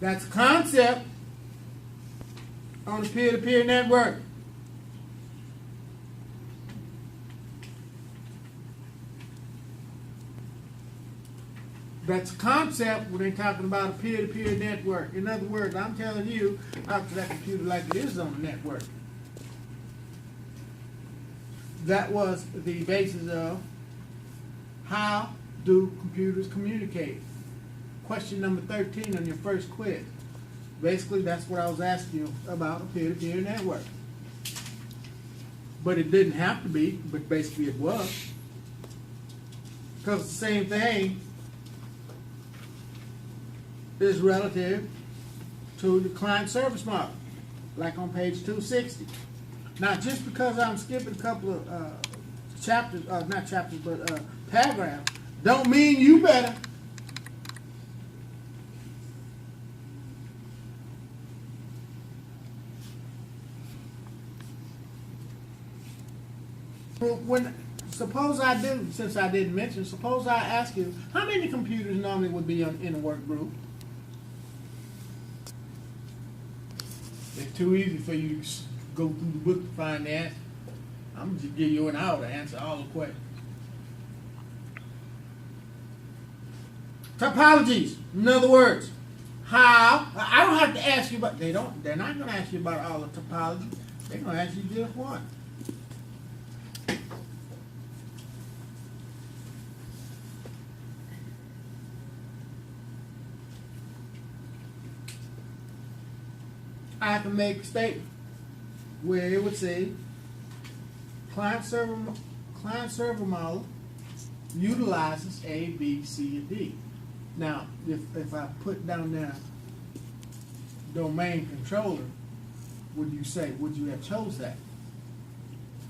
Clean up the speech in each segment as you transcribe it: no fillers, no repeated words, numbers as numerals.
That's a concept on a peer-to-peer network. That's a concept when they're talking about a peer-to-peer network. In other words, I'm telling you, talk to that computer like it is on the network. That was the basis of how do computers communicate. Question number 13 on your first quiz. Basically, that's what I was asking you about a peer-to-peer network. But it didn't have to be, but basically it was. Because the same thing is relative to the client service model, like on page 260. Now, just because I'm skipping a couple of chapters, not chapters, but paragraphs, don't mean you better. Suppose I do, since I didn't mention, suppose I ask you, how many computers normally would be in a work group? It's too easy for you to go through the book to find the answer. I'm going to just give you an hour to answer all the questions. Topologies, in other words, how, I don't have to ask you about, they're not going to ask you about all the topologies. They're going to ask you just one. I can make a statement where it would say client server model utilizes A, B, C, and D. Now, if I put down there domain controller, would you have chose that?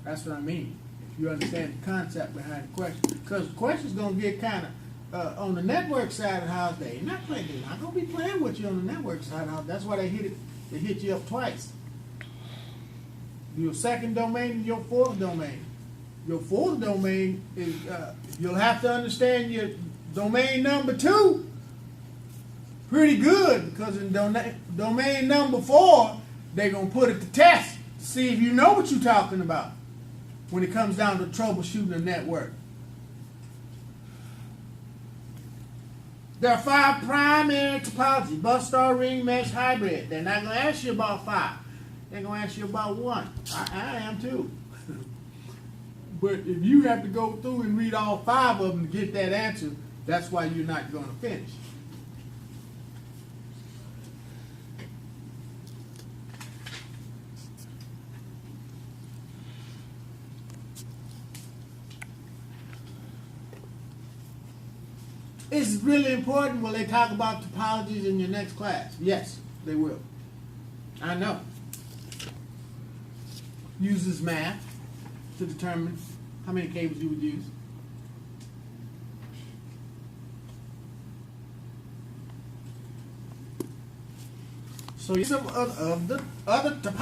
That's what I mean. If you understand the concept behind the question, because the question's going to get kind of on the network side of the house. They're not going to be playing with you on the network side of the house. That's why they hit it. They hit you up twice. Your second domain and your fourth domain. Your fourth domain is, you'll have to understand your domain number 2 pretty good, because in domain number 4, they're going to put it to test to see if you know what you're talking about when it comes down to troubleshooting a network. There are 5 primary topologies: bus, star, ring, mesh, hybrid. They're not going to ask you about 5. They're going to ask you about 1. I am too. But if you have to go through and read all 5 of them to get that answer, that's why you're not going to finish. It's really important. Will they talk about topologies in your next class? Yes, they will. I know. Uses math to determine how many cables you would use. So some of the other topologies.